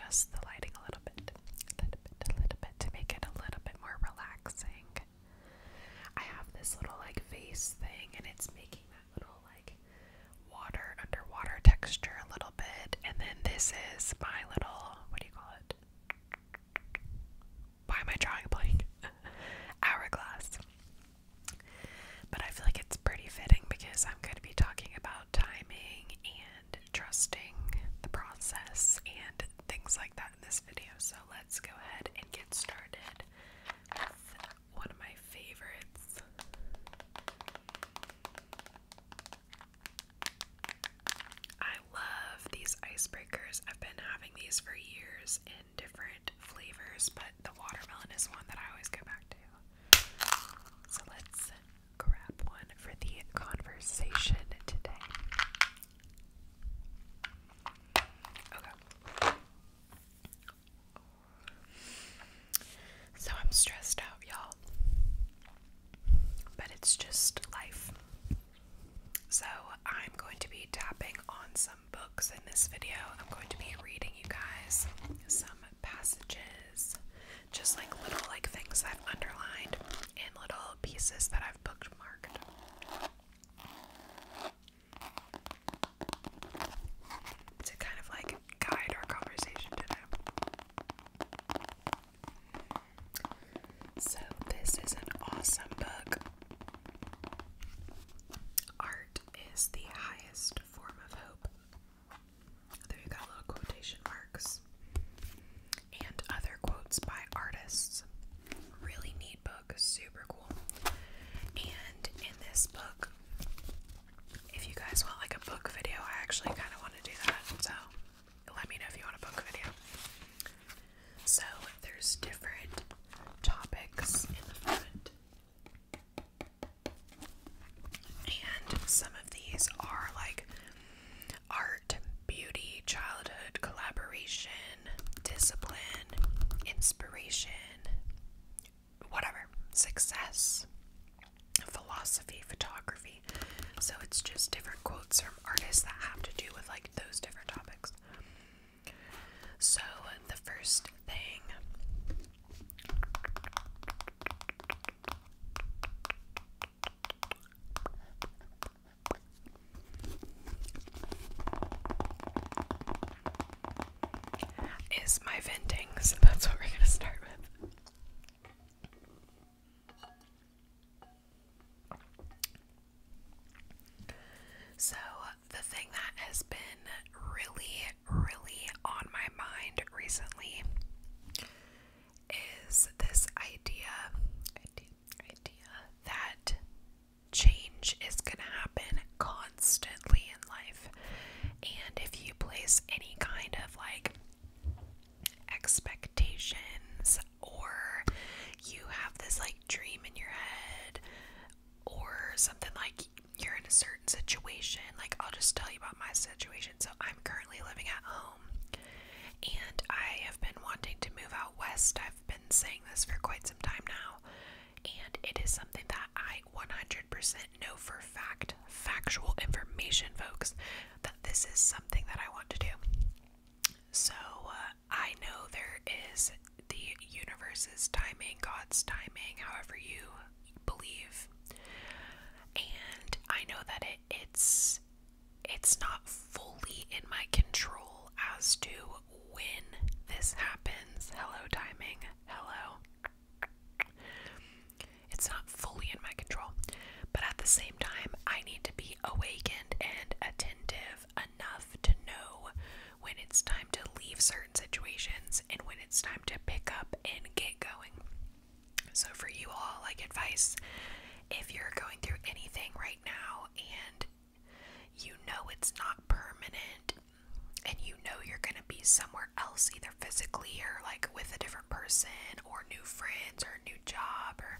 adjust the lighting a little bit, to make it a little bit more relaxing. I have this little like vase thing, and it's making that little like underwater texture a little bit. And then this is my little, what do you call it? Why am I drawing a blank? Hourglass. But I feel like it's pretty fitting because I'm going to be talking about timing and trusting the process and things like that in this video. So let's go ahead and get started with one of my favorites. I love these icebreakers. I've been having these for years in different flavors, but the watermelon is one that I always go back to. So let's grab one for the conversation today. Okay. So I'm stressed out, y'all. But it's just life. So I'm going to be tapping on some books in this video. I'm going to be reading you guys some passages, just like little like things I've underlined and little pieces that I've bookmarked. To kind of like guide our conversation today. So this is an awesome book. Art is the highest form of hope. There you got little quotation marks and other quotes by artists. Really neat book, super cool. And in this book, if you guys want like a book video, I actually kind of want to do that, so let me know if you want a book video. So there's different topics in the front, and some of these are like art, beauty, childhood, collaboration, discipline, inspiration, whatever, success, philosophy, photography. So it's just different quotes from artists that have to do with like those different topics. So the first thing is my venting, so that's what we're going to start with. So the thing that has been really on my mind recently is this idea that change is going to happen constantly in life. And if you place any kind of like expectations, or you have this like dream in your head, or something like you're in a certain situation, like I'll just tell you about my situation. So I'm currently living at home, and I have been wanting to move out west. I've been saying this for quite some time now, and it is something that I 100% know for a fact, factual information, folks, that this is something that I want to do. So I know there is the universe's timing, God's timing, however you believe, and I know that it's not fully in my control as to when this happens. Hello, timing. Hello. It's not fully in my control, but at the same time, I need to be awakened and attentive enough to know when it's time to leave certain situations and when it's time to pick up and get going. So for you all, like advice, if you're going through anything right now and you know it's not permanent, and you know you're going to be somewhere else, either physically or like with a different person, or new friends, or a new job, or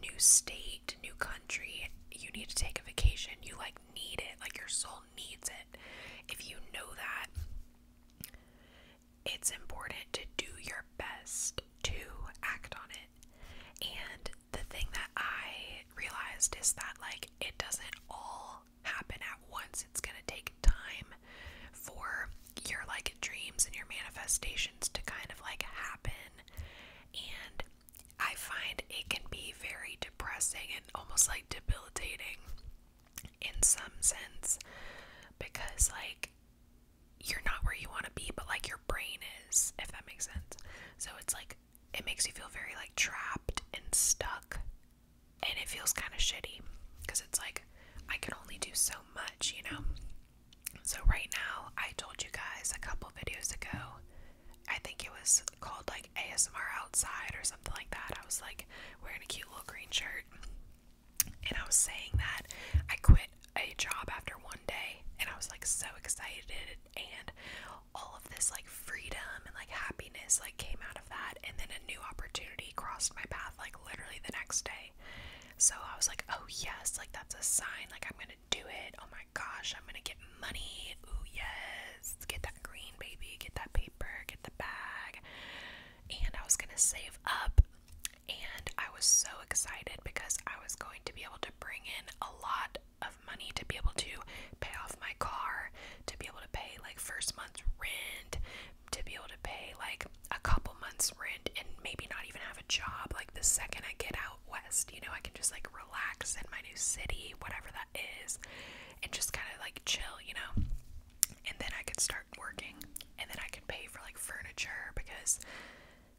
new state, new country, you need to take a vacation, you like need it, like your soul needs it. If you know that, it's important to do your best to act on it. And the thing that I realized is that like it doesn't all happen at once. It's gonna take time for your like dreams and your manifestation makes sense. So it's like, it makes you feel very like trapped and stuck, and it feels kind of shitty because it's like I can only do so much, you know. So right now, I told you guys a couple videos ago, I think it was called like ASMR outside or something like that. I was like wearing a cute little green shirt, and I was saying that I quit a job after one day, and I was like so excited, and all of this like freedom and like happiness like came out of that, and then a new opportunity crossed my path like literally the next day. So I was like, oh yes, like that's a sign, like I'm gonna do it. Oh my gosh, I'm gonna get money. Ooh yes, get that green baby, get that paper, get the bag. And I was gonna save up, and I was so excited because I was going to be able to bring in a lot of money to be able to pay off my car, to be able to pay like first month's rent, to be able to pay like a couple months rent, and maybe not even have a job like the second I get out west. You know, I can just like relax in my new city, whatever that is, and just kind of like chill, you know. And then I could start working, and then I could pay for like furniture, because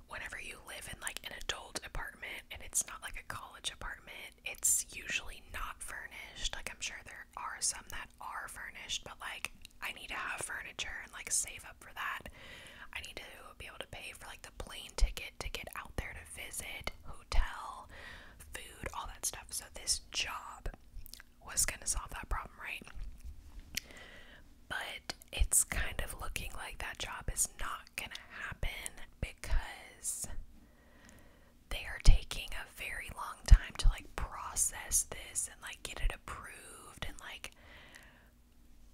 whenever you live in like an adult apartment and it's not like a college apartment, it's usually not furnished. Like I'm sure there are some that are furnished, but like I need to have furniture and like save up for that. I need to be able to pay for like the plane ticket to get out there to visit, hotel, food, all that stuff. So this job was gonna solve that problem, right? But it's kind of looking like that job is not gonna happen because they are taking a very long time to like process this and like get it approved, and like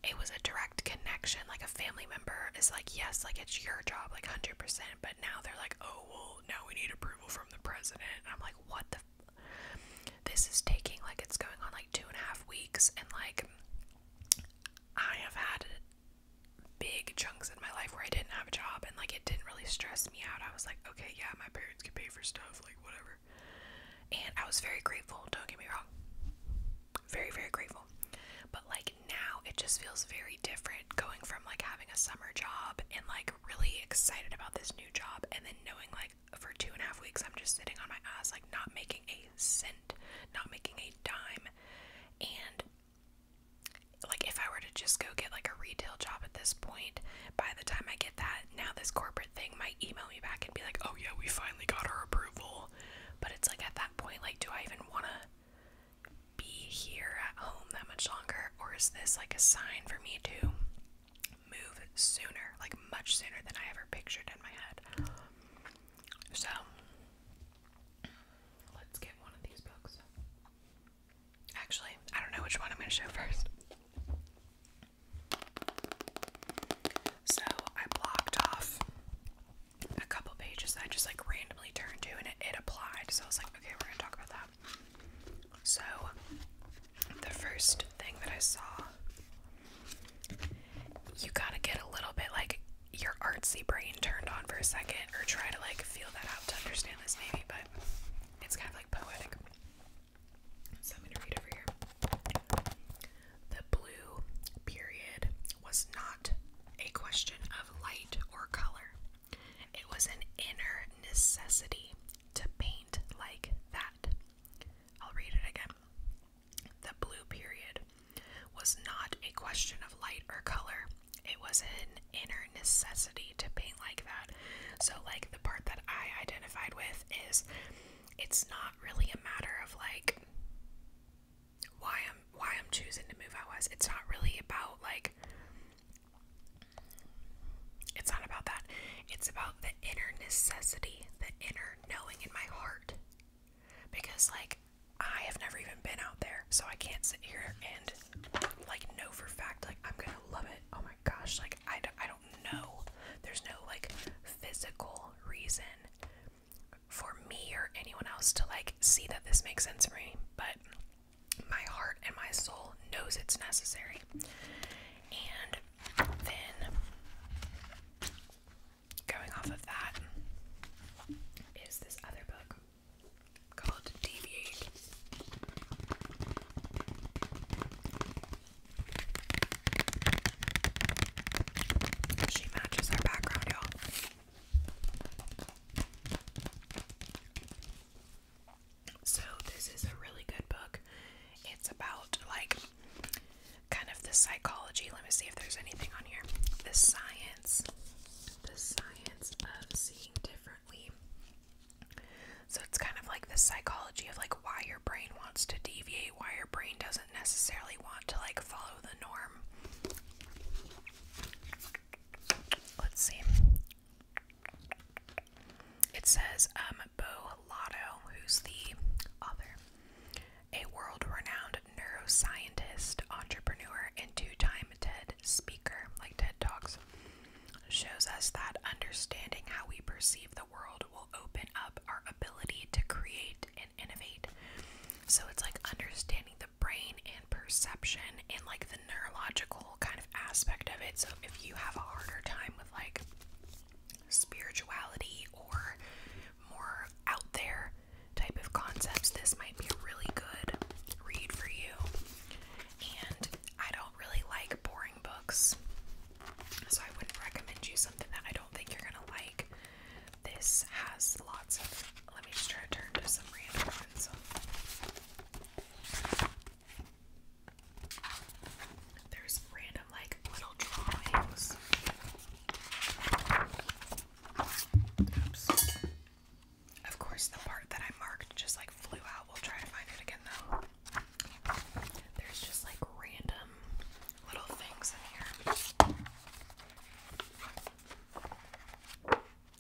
it was a direct connection. Like a family member is like, yes, like it's your job, like 100%, but now they're like, oh well, now we need approval from the president. And I'm like, what the this is taking, like it's going on like 2.5 weeks, and like I have had big chunks in my life where I didn't have a job, and like it didn't really stress me out. I was like, okay, yeah, my parents can pay for stuff, like whatever. And I was very grateful, don't get me wrong, very, very grateful. But like now it just feels very different going from like having a summer job and like really excited about this new job, and then knowing like for 2.5 weeks I'm just sitting on my ass, like not making a cent, not making a dime. And like if I were to just go get like a retail job at this point, by the time I get that, now this corporate thing might email me back and be like, oh yeah, we finally got our approval. But it's like at that point, like, do I even want to be here at home that much longer, or is this like a sign for me to move sooner, like much sooner than I ever pictured in my head? So let's get one of these books. Actually, I don't know which one I'm going to show first. So I blocked off a couple pages that I just like randomly turned to, and it applied. So I was like, okay, we're going to talk about that. So the first thing that I saw, you gotta get a little bit like your artsy brain turned on for a second, or try to like feel that out to understand this maybe, but it's kind of like poetic. So I'm gonna read over here. The blue period was not a question of light or color. It was an inner necessity to paint like that. I'll read it again. The blue period was not a question of light or color. It was an inner necessity to paint like that. So like the part that I identified with is, it's not really a matter of like why I'm choosing to move out west. It's not really about like, it's not about that. It's about the inner necessity, the inner knowing in my heart. Because like I have never even been out there, so I can't sit here and like know for a fact like I'm gonna love it. Oh my gosh, like I don't know. There's no like physical reason for me or anyone else to like see that this makes sense for me, but my heart and my soul knows it's necessary. And then going off of that is this other book called Deviate. She matches our background, y'all. it says, Bo Lotto, who's the author, a world-renowned neuroscientist, entrepreneur, and two-time TED speaker, like TED Talks, shows us that understanding how we perceive the world will open up our ability to create and innovate. So it's like understanding the brain and perception and like the neurological kind of aspect of it. So if you have a harder time with like spirituality or more out there type of concepts, this might be a really good read for you. And I don't really like boring books, so I wouldn't recommend you something that I don't think you're gonna like. This has lots of, let me just try to turn to some random ones. There's random like little drawings. Oops. Of course, the part that I marked just like flew out. We'll try to find it again though. There's just like random little things in here.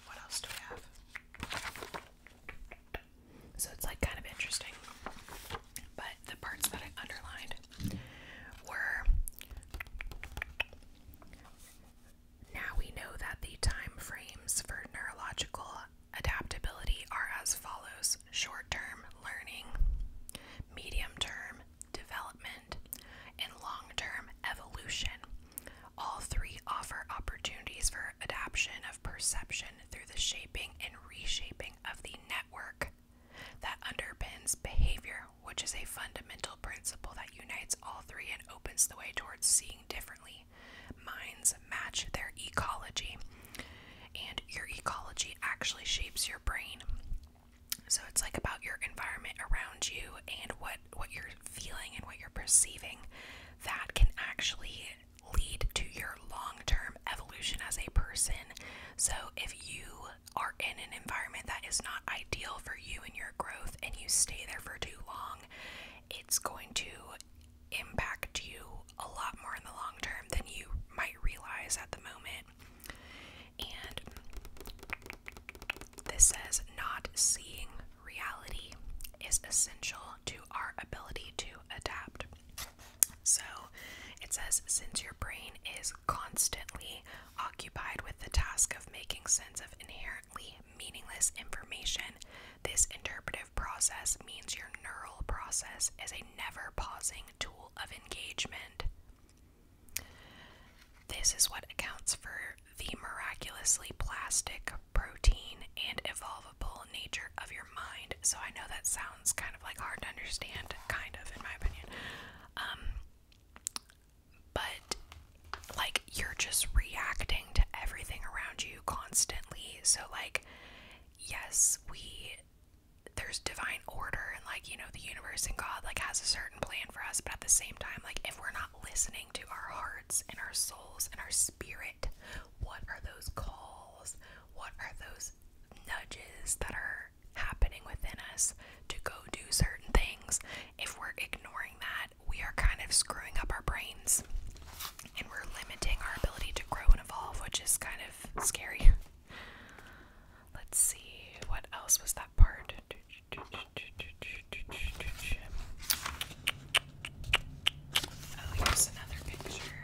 What else do we have? So it's like kind of interesting. But the parts that I underlined were, now we know that the time frames for neurological adaptability are as follows: short-term learning, medium-term development, and long-term evolution. All three offer opportunities for adaptation of perception through the shaping and reshaping of the network that underpins behavior, which is a fundamental principle that unites all three and opens the way towards seeing differently. Minds match their ecology, and your ecology actually shapes your brain. So it's like about your environment around you and what you're feeling and what you're perceiving that can actually lead to your long-term evolution as a person. So if you are in an environment that is not ideal for you and your growth and you stay there for too long, it's going to impact you a lot more in the long term than you might realize at the moment. And this says, not seeing reality is essential to our ability to adapt. So it says, since your brain is constantly occupied with the task of making sense of inherently meaningless information, this interpretive process means your neural process is a never-pausing tool of engagement. This is what accounts for the miraculously plastic, protein, and evolvable nature of your mind. So I know that sounds kind of like hard to understand, kind of, in my opinion. But like you're just reacting to everything around you constantly. So like, yes, there's divine order and like, you know, the universe and God like has a certain plan for us, but at the same time, like if we're not listening to our hearts and our souls and our spirit, what are those calls? What are those nudges that are happening within us to go do certain things? If we're ignoring that, we are kind of screwing up our brains and we're limiting our ability to grow and evolve, which is kind of scary. Let's see, what else was that part? Oh, here's another picture.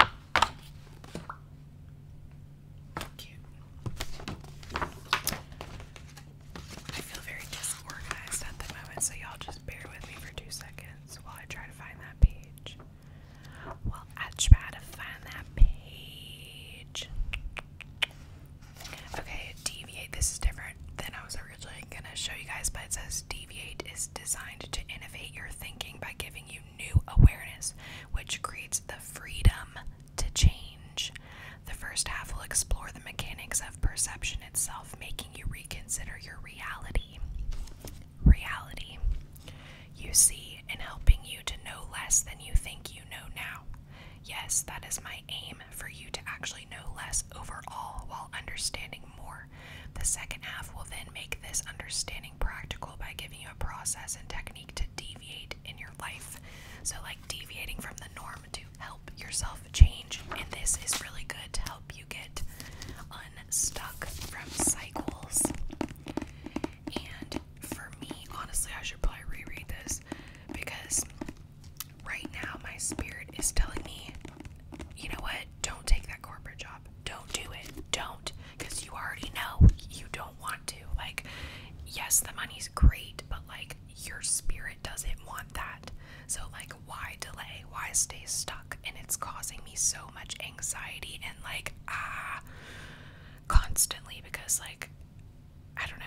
Cute. I feel very disorganized at the moment, so y'all just bear with me for 2 seconds while I try to find that page. While I try to find that page. Okay, Deviate. This is different than I was originally going to show you guys, but it says Deviate is designed to innovate your thinking by giving you new awareness, which creates the freedom to change. The first half will explore the mechanics of perception itself, making you reconsider your reality. Reality. You see, and helping you to know less than you think you know now. Yes, that is my aim, for you to actually know less overall while understanding more. The second half will then make this understanding practical by giving you a process and technique to deviate in your life. So like deviating from the norm to help yourself change, and this is really good to help you get unstuck from cycles yes, the money's great, but like your spirit doesn't want that. So like, why delay? Why stay stuck? And it's causing me so much anxiety and like constantly, because like, I don't know.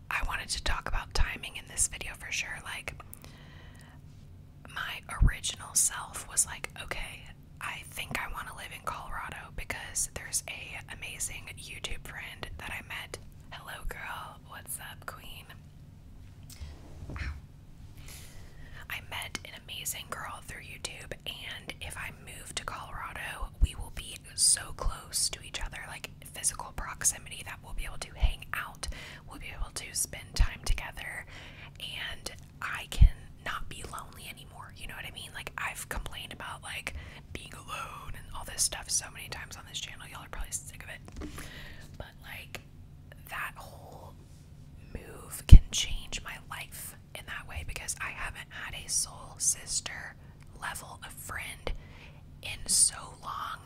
I wanted to talk about timing in this video for sure. Like, my original self was like, okay, I think I want to live in Colorado because there's a amazing YouTube friend that I met. Hello girl, what's up queen? I met an amazing girl through YouTube, and if I move to Colorado, we will be so close to each other, like physical proximity, that we'll be able to hang out, we'll be able to spend time together, and I can not be lonely anymore. You know what I mean? Like, I've complained about like being alone and all this stuff so many times on this channel. Y'all are probably sick of it. But like, that whole move can change my life in that way, because I haven't had a soul sister level of friend in so long,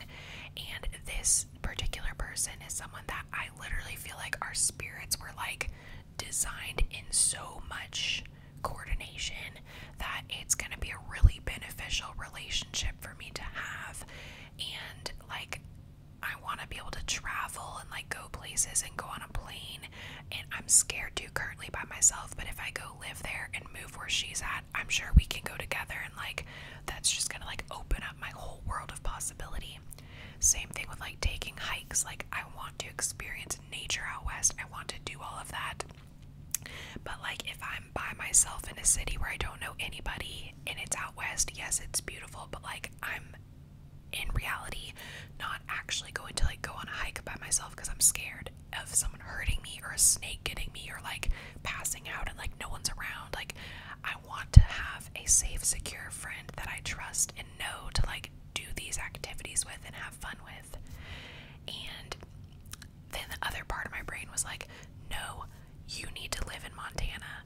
and this particular person is someone that I literally feel like our spirits were like designed in so much coordination that it's going to be a really beneficial relationship for me to have. And like, I want to be able to travel and like go places and go on a plane, and I'm scared to currently by myself, but if I go live there and move where she's at, I'm sure we can go together, and like, that's just gonna like open up my whole world of possibility. Same thing with like taking hikes. Like, I want to experience nature out west, I want to do all of that. But like, if I'm by myself in a city where I don't know anybody and it's out west, yes, it's beautiful, but like, I'm in reality not actually going to like go on a hike by myself because I'm scared of someone hurting me or a snake getting me or like passing out and like no one's around. Like, I want to have a safe, secure friend that I trust and know to like do these activities with and have fun with. And then the other part of my brain was like, no, you need to live in Montana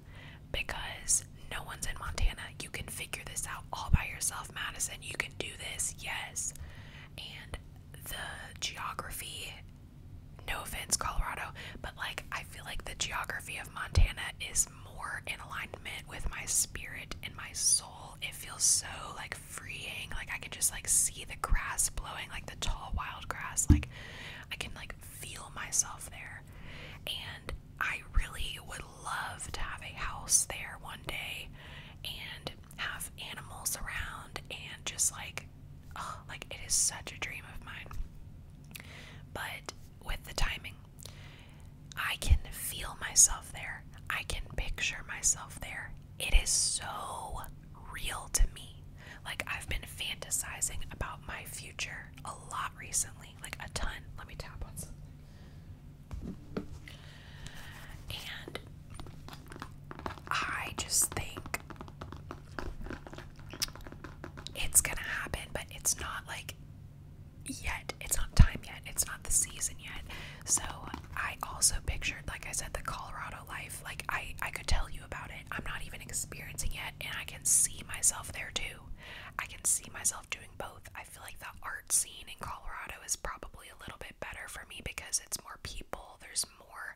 because no one's in Montana. You can figure this out all by yourself, Madison. You can do this, yes. And the geography, no offense, Colorado, but like, I feel like the geography of Montana is more in alignment with my spirit and my soul. It feels so like freeing. Like, I can just like see the grass blowing, like the tall wild grass. Like, I can like feel myself there. And I really would love to have a house there one day and have animals around and just like, oh, like, it is such a dream of mine. But with the timing, I can feel myself there. I can picture myself there. It is so real to me. Like, I've been fantasizing about my future a lot recently, like a ton. Let me tap on something. And I just think it's gonna happen, but it's not like yet. It's not time yet. It's not the season yet. So I also pictured, like I said, the Colorado life. Like, I could tell you about it. I'm not even experiencing yet, and I can see myself there too. I can see myself doing both. I feel like the art scene in Colorado is probably a little bit better for me because it's more people. There's more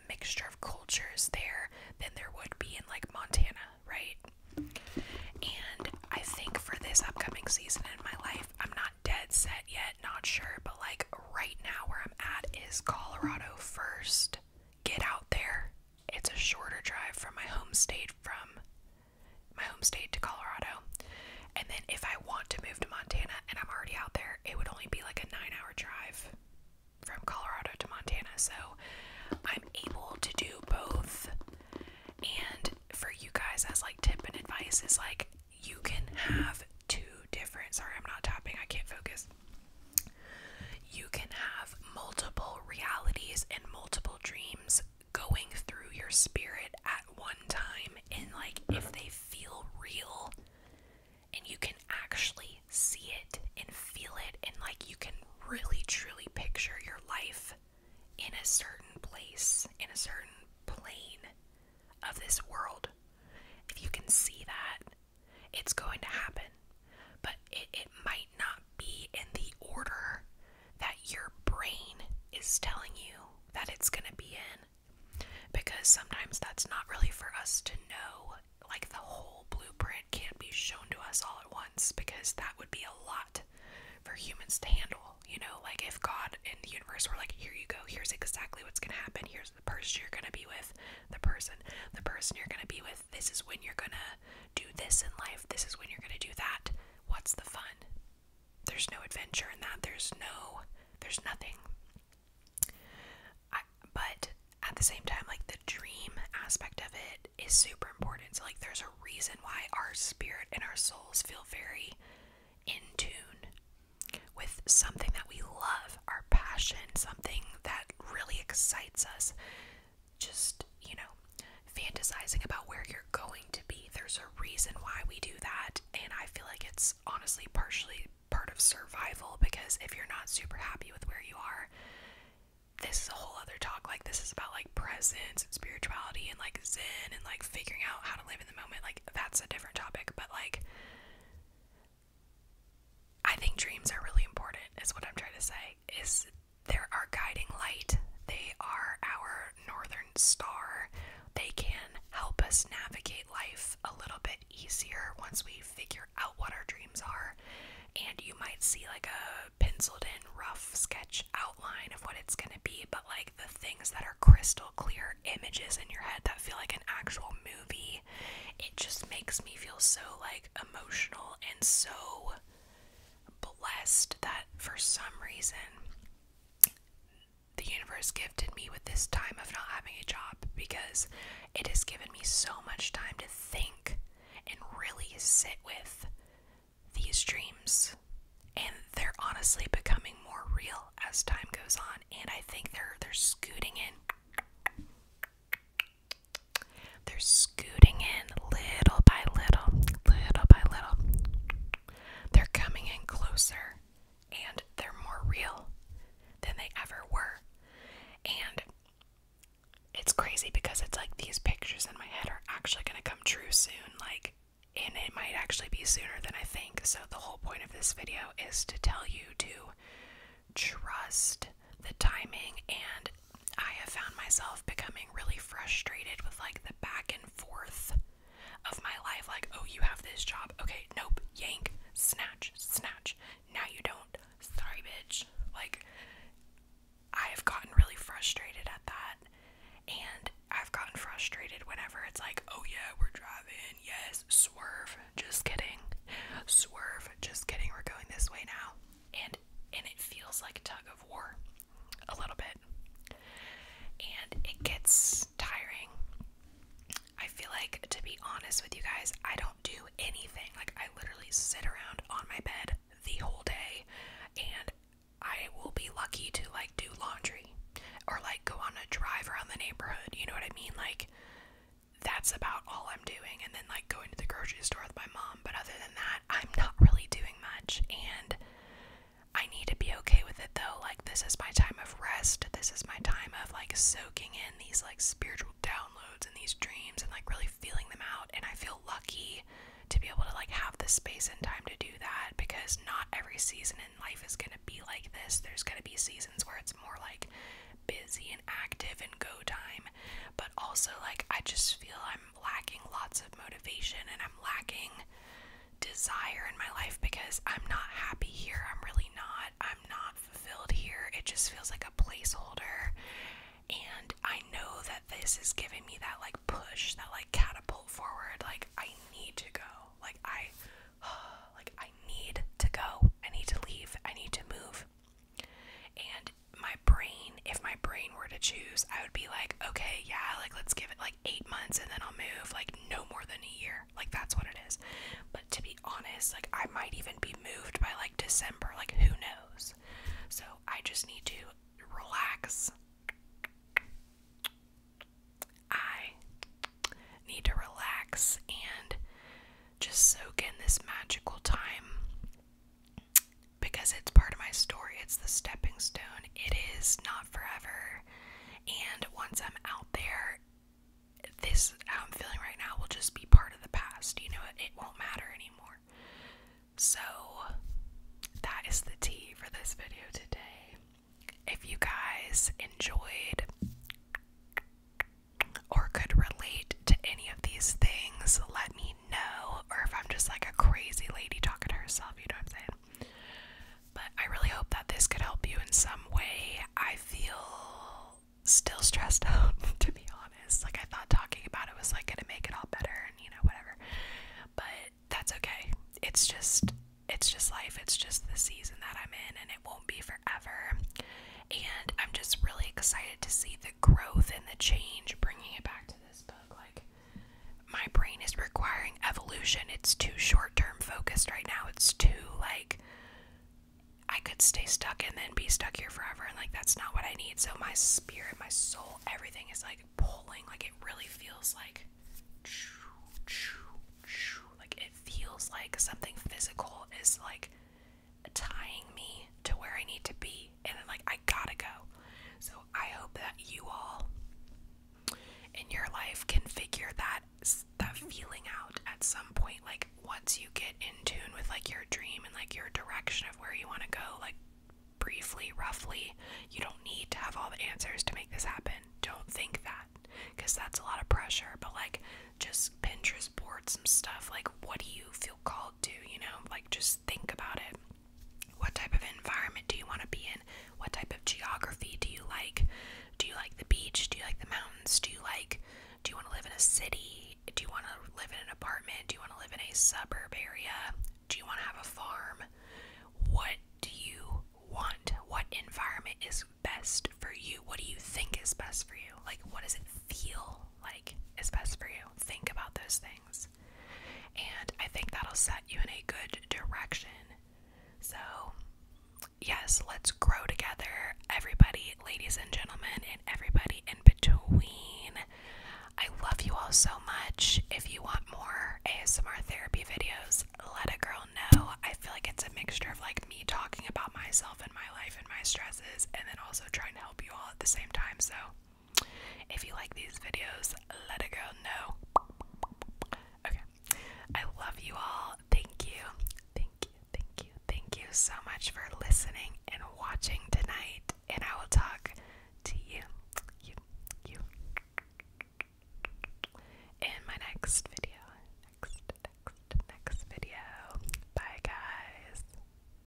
mixture of cultures there than there would be in like Montana, right? And I think for this upcoming season in my life, I'm not dead set yet, not sure, but like right now where I'm at is Colorado first. Get out there. It's a shorter drive from my home state to Colorado. And then if I want to move to Montana and I'm already out there, it would only be like a 9-hour drive from Colorado to Montana. So I'm able to do both. And for you guys, as like tip and advice, is like, you can have two different, sorry, I'm not tapping, I can't focus. You can have multiple realities and multiple dreams going through your spirit at one time, and like, if they feel real and you can actually see it and feel it, and like, you can really truly picture your life in a certain place, in a certain plane of this world. If you can see that, it's going to happen. But it might not be in the order that your brain is telling you that it's going to be in. exactly what's going to happen. Here's the person you're going to be with, the person you're going to be with. This is when you're going to do this in life. This is when you're going to do that. What's the fun? There's no adventure in that. There's nothing. But at the same time, like, the dream aspect of it is super important. So, like, there's a reason why our spirit and our souls feel very in tune with something that we love, our passion, something that really excites us. Just, fantasizing about where you're going to be. There's a reason why we do that, and I feel like it's honestly partially part of survival, because if you're not super happy with where you are, this is a whole other talk. Like, this is about, like, presence and spirituality and, like, zen and, like, figuring out how to live in the moment. Like, that's a different topic, but, like, I think dreams are really important, is what I'm trying to say. Is they're our guiding light. They are our northern star. They can help us navigate life a little bit easier once we figure out what our dreams are. And you might see, like, a penciled in rough sketch outline of what it's gonna be, but, like, the things that are crystal clear images in your head that feel like an actual movie, it just makes me feel so, like, emotional and so blessed that for some reason the universe gifted me with this time of not having a job, because it has given me so much time to think and really sit with these dreams, and they're honestly becoming more real as time goes on, and I think they're scooting in. They're scooting in little by little, little by little. They're coming in closer, and they're more real than they ever were. And it's crazy because it's like these pictures in my head are actually going to come true soon, like, and it might actually be sooner than I think. So the whole point of this video is to tell you to trust the timing, and I have found myself becoming really frustrated with, like, the back and forth of my life. Like, oh, you have this job, okay, nope, yank, snatch, snatch, now you don't, sorry bitch. Like, I have gotten really frustrated at that, and I've gotten frustrated whenever it's like, oh yeah, we're driving, yes, swerve, just kidding, swerve, just kidding, we're going this way now, and it feels like tug of war a little bit, and it gets tiring. I feel like, to be honest with you guys, I don't do anything. Like, I literally sit around on my bed the whole day, and I will be lucky to, like, do laundry or, like, go on a drive around the neighborhood, you know what I mean? Like, that's about all I'm doing, and then, like, going to the grocery store with my mom. But other than that, I'm not really doing much, and I need to be okay with it, though. Like, this is my time of rest. This is my time of, like, soaking in these, like, spiritual downloads and these dreams and, like, really feeling them out. And I feel lucky to be able to, like, have the space and time to do that, because not every season in life is going to be like this. There's going to be seasons where it's more, like, busy and active and go time, but also, like, I just feel I'm lacking lots of motivation, and I'm lacking desire in my life, because I'm not happy here. I'm really not. I'm not fulfilled here. It just feels like a placeholder, and I know that this is giving me that, like, push, that, like, catapult forward. Like, I need to go. Like, I need to go. I need to leave. I need to move. And my brain, if my brain were to choose, I would be like, okay, yeah, like, let's give it, like, 8 months and then I'll move. Like, no more than a year. Like, that's what it is. But to be honest, like, I might even be moved by, like, December. Like, who knows? So I just need to relax. I need to relax and just soak in this magical time, because it's part of my story. It's the stepping stone. It is not forever, and once I'm out there, this, how I'm feeling right now, will just be part of the past. You know, it won't matter anymore. So that is the tea for this video today. If you guys enjoyed or could relate to any of these things, let me know. Or if I'm just like a crazy lady talking to herself, you know what I'm saying? But I really hope that this could help you in some way. I feel stay stuck and then be stuck here forever, and like that's not what I need. So my spirit, my soul, everything is like pulling, like it really feels like it feels like something physical is like tying me to where I need to be, and then like I gotta go. So I hope that you all in your life can figure that feeling out at some point. Like once you get in tune with like your dream and like your direction of where you want to go, like briefly, roughly, you don't need to have all the answers to make this happen. Don't think that, because that's a lot of pressure. But like just Pinterest board some stuff, like what do you feel called to, you know, like just think about it. What type of environment do you want to be in? What type of geography do you like? Do you like the beach? Do you like the mountains? Do you want to live in a city? Do you want to live in an apartment? Do you want to live in a suburb area? Do you want to have a farm? What do you want? What environment is best for you? What do you think is best for you? Like, what does it feel like is best for you? Think about those things. And I think that'll set you in a good direction. So, yes, let's grow together, everybody, ladies and gentlemen, and everybody in between. I love you all so much. If you want more ASMR therapy videos, let a girl know. I feel like it's a mixture of like me talking about myself and my life and my stresses, and then also trying to help you all at the same time. So if you like these videos, let a girl know. Okay. I love you all. Thank you. Thank you. Thank you. Thank you so much for listening and watching